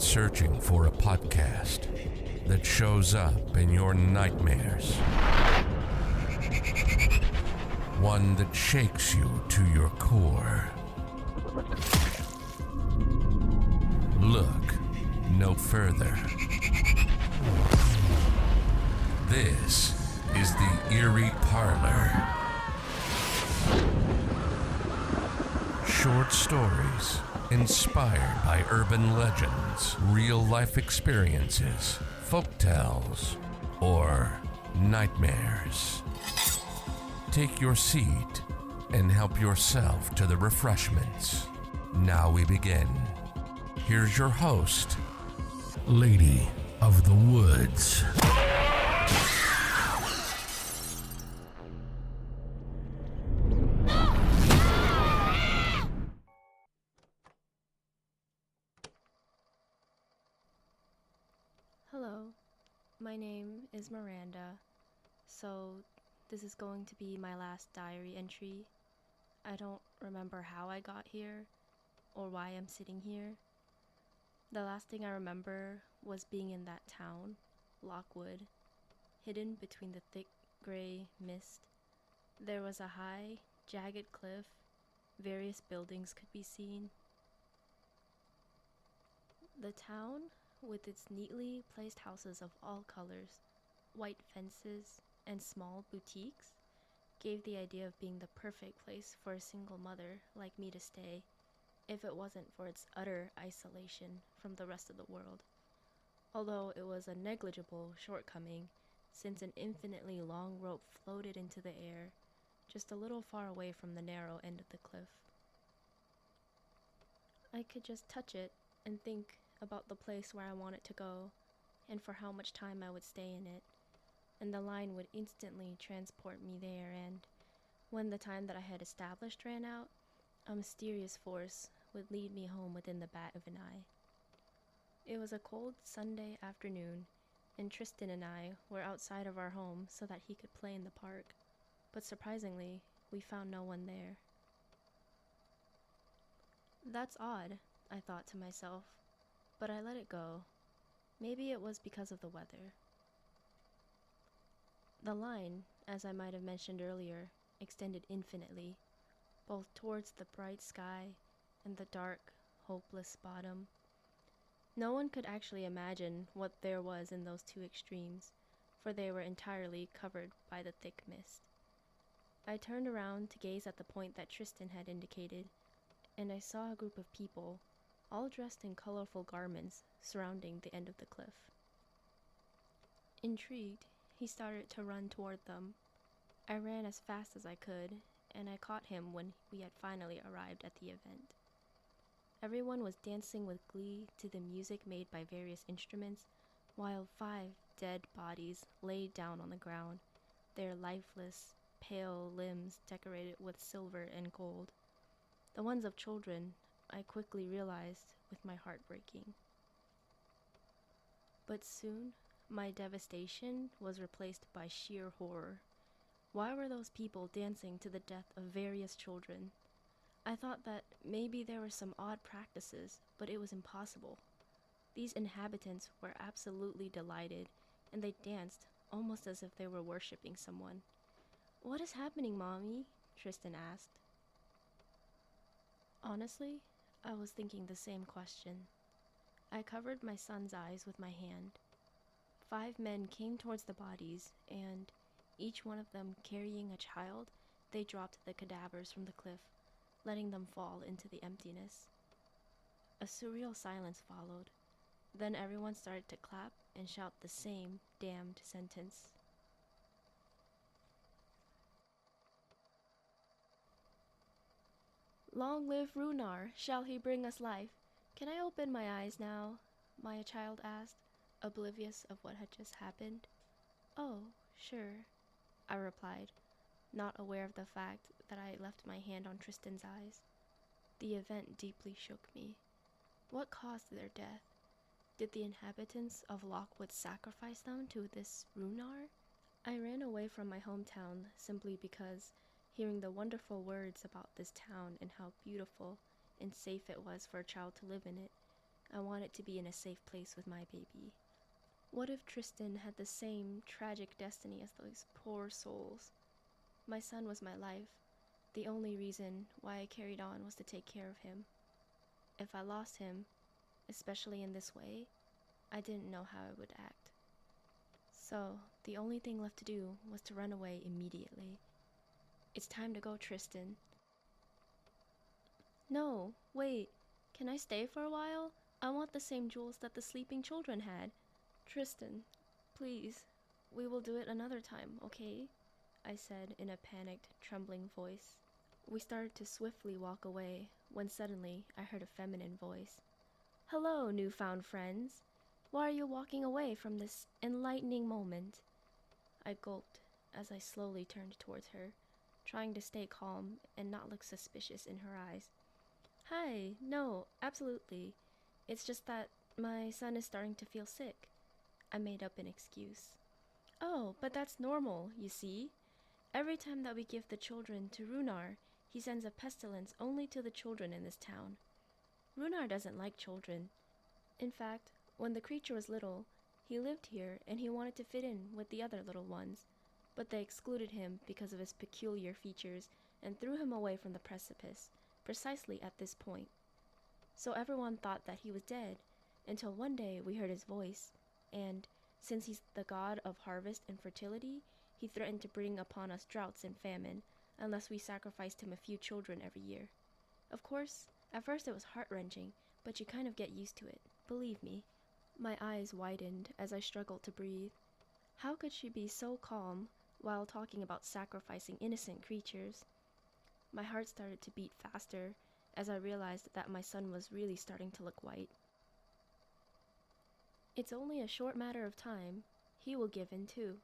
searching for a podcast that shows up in your nightmares. One that shakes you to your core. Look no further. This is the Eerie Parlor. Short stories inspired by urban legends, real-life experiences, folktales, or nightmares. Take your seat and help yourself to the refreshments. Now we begin. Here's your host, Lady of the Woods. Hello, my name is Miranda, so this is going to be my last diary entry. I don't remember how I got here or why I'm sitting here. The last thing I remember was being in that town, Lockwood, hidden between the thick gray mist. There was a high, jagged cliff. Various buildings could be seen. The town, with its neatly placed houses of all colors, white fences, and small boutiques, gave the idea of being the perfect place for a single mother like me to stay, if it wasn't for its utter isolation from the rest of the world. Although it was a negligible shortcoming, since an infinitely long rope floated into the air, just a little far away from the narrow end of the cliff. I could just touch it and think about the place where I want it to go, and for how much time I would stay in it, and the line would instantly transport me there, and when the time that I had established ran out, a mysterious force would lead me home within the bat of an eye. It was a cold Sunday afternoon, and Tristan and I were outside of our home so that he could play in the park, but surprisingly, we found no one there. That's odd, I thought to myself, but I let it go. Maybe it was because of the weather. The line, as I might have mentioned earlier, extended infinitely, both towards the bright sky and the dark, hopeless bottom. No one could actually imagine what there was in those two extremes, for they were entirely covered by the thick mist. I turned around to gaze at the point that Tristan had indicated, and I saw a group of people, all dressed in colorful garments, surrounding the end of the cliff. Intrigued, he started to run toward them. I ran as fast as I could, and I caught him when we had finally arrived at the event. Everyone was dancing with glee to the music made by various instruments, while 5 dead bodies lay down on the ground, their lifeless, pale limbs decorated with silver and gold. The ones of children, I quickly realized, with my heart breaking. But soon, my devastation was replaced by sheer horror. Why were those people dancing to the death of various children? I thought that maybe there were some odd practices, but it was impossible. These inhabitants were absolutely delighted, and they danced almost as if they were worshipping someone. "What is happening, Mommy?" Tristan asked. Honestly, I was thinking the same question. I covered my son's eyes with my hand. 5 men came towards the bodies, and, each one of them carrying a child, they dropped the cadavers from the cliff, letting them fall into the emptiness. A surreal silence followed. Then everyone started to clap and shout the same damned sentence. "Long live Runar, shall he bring us life. Can I open my eyes now?" my child asked, oblivious of what had just happened. "Oh, sure," I replied, not aware of the fact that I left my hand on Tristan's eyes. The event deeply shook me. What caused their death? Did the inhabitants of Lockwood sacrifice them to this Runar? I ran away from my hometown simply because, hearing the wonderful words about this town and how beautiful and safe it was for a child to live in it, I wanted to be in a safe place with my baby. What if Tristan had the same tragic destiny as those poor souls? My son was my life. The only reason why I carried on was to take care of him. If I lost him, especially in this way, I didn't know how I would act. So, the only thing left to do was to run away immediately. It's time to go, Tristan. No, wait. Can I stay for a while? I want the same jewels that the sleeping children had. Tristan, please. We will do it another time, okay? I said in a panicked, trembling voice. We started to swiftly walk away when suddenly I heard a feminine voice. Hello, newfound friends. Why are you walking away from this enlightening moment? I gulped as I slowly turned towards her, trying to stay calm and not look suspicious in her eyes. Hi, no, absolutely. It's just that my son is starting to feel sick. I made up an excuse. Oh, but that's normal, you see. Every time that we give the children to Runar, he sends a pestilence only to the children in this town. Runar doesn't like children. In fact, when the creature was little, he lived here and he wanted to fit in with the other little ones, but they excluded him because of his peculiar features and threw him away from the precipice, precisely at this point. So everyone thought that he was dead, until one day we heard his voice, and, since he's the god of harvest and fertility, he threatened to bring upon us droughts and famine, unless we sacrificed him a few children every year. Of course, at first it was heart-wrenching, but you kind of get used to it, believe me. My eyes widened as I struggled to breathe. How could she be so calm while talking about sacrificing innocent creatures? My heart started to beat faster as I realized that my son was really starting to look white. It's only a short matter of time. He will give in too,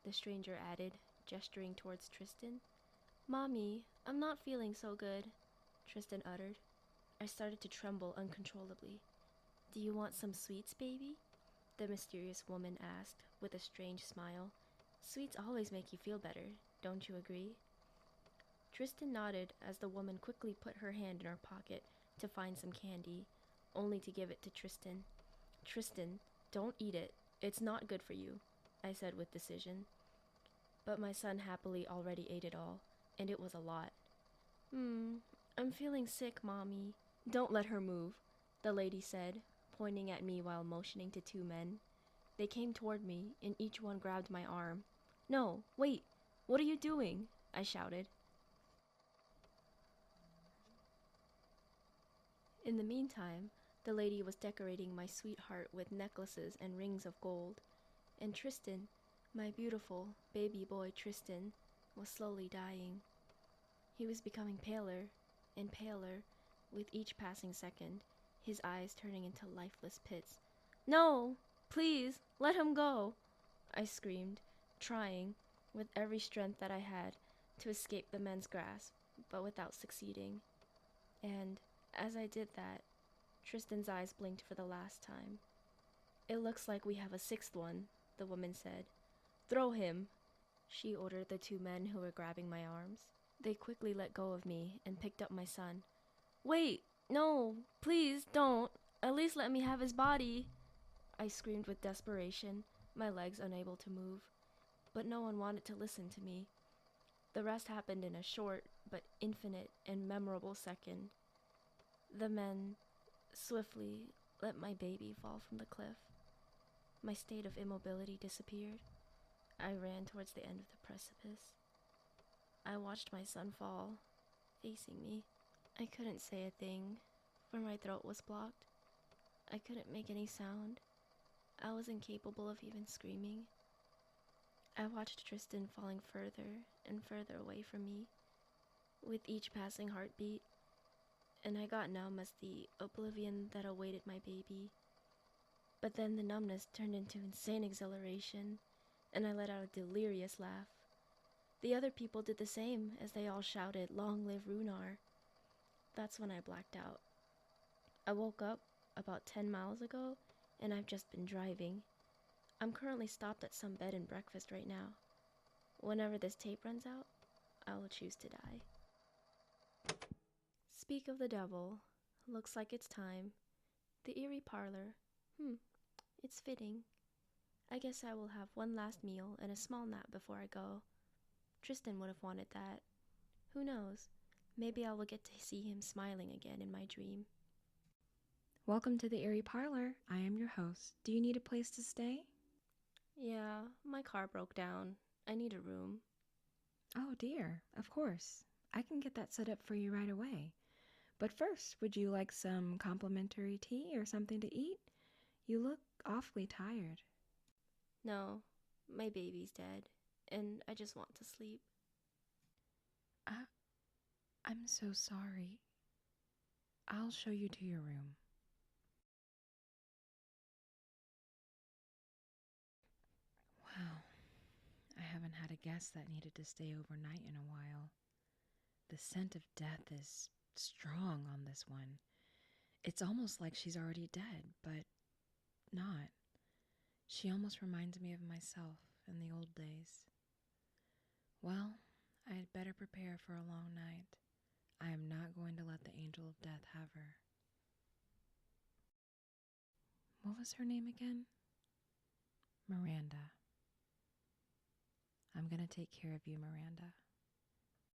the stranger added, gesturing towards Tristan. Mommy, I'm not feeling so good, Tristan uttered. I started to tremble uncontrollably. Do you want some sweets, baby? The mysterious woman asked, with a strange smile. Sweets always make you feel better, don't you agree? Tristan nodded as the woman quickly put her hand in her pocket to find some candy, only to give it to Tristan. Tristan, don't eat it. It's not good for you, I said with decision. But my son happily already ate it all, and it was a lot. I'm feeling sick, Mommy. Don't let her move, the lady said, pointing at me while motioning to two men. They came toward me, and each one grabbed my arm. No, wait, what are you doing? I shouted. In the meantime, the lady was decorating my sweetheart with necklaces and rings of gold, and Tristan, my beautiful baby boy Tristan, was slowly dying. He was becoming paler and paler with each passing second, his eyes turning into lifeless pits. No! Please, let him go! I screamed, trying, with every strength that I had, to escape the men's grasp, but without succeeding. And, as I did that, Tristan's eyes blinked for the last time. It looks like we have a sixth one, the woman said. Throw him, she ordered the two men who were grabbing my arms. They quickly let go of me and picked up my son. Wait, no, please don't. At least let me have his body. I screamed with desperation, my legs unable to move. But no one wanted to listen to me. The rest happened in a short but infinite and memorable second. The men swiftly let my baby fall from the cliff. My state of immobility disappeared. I ran towards the end of the precipice. I watched my son fall, facing me. I couldn't say a thing, for my throat was blocked. I couldn't make any sound. I was incapable of even screaming. I watched Tristan falling further and further away from me, with each passing heartbeat, and I got numb as the oblivion that awaited my baby. But then the numbness turned into insane exhilaration, and I let out a delirious laugh. The other people did the same as they all shouted, "Long live Runar." That's when I blacked out. I woke up about 10 miles ago, and I've just been driving. I'm currently stopped at some bed and breakfast right now. Whenever this tape runs out, I will choose to die. Speak of the devil. Looks like it's time. The Eerie Parlor. It's fitting. I guess I will have one last meal and a small nap before I go. Tristan would have wanted that. Who knows? Maybe I will get to see him smiling again in my dream. Welcome to the Eerie Parlor. I am your host. Do you need a place to stay? Yeah, my car broke down. I need a room. Oh dear, of course. I can get that set up for you right away. But first, would you like some complimentary tea or something to eat? You look awfully tired. No, my baby's dead, and I just want to sleep. I'm so sorry. I'll show you to your room. Wow, I haven't had a guest that needed to stay overnight in a while. The scent of death is strong on this one. It's almost like she's already dead, but not. She almost reminds me of myself in the old days. Well, I had better prepare for a long night. I am not going to let the angel of death have her. What was her name again? Miranda. I'm going to take care of you, Miranda.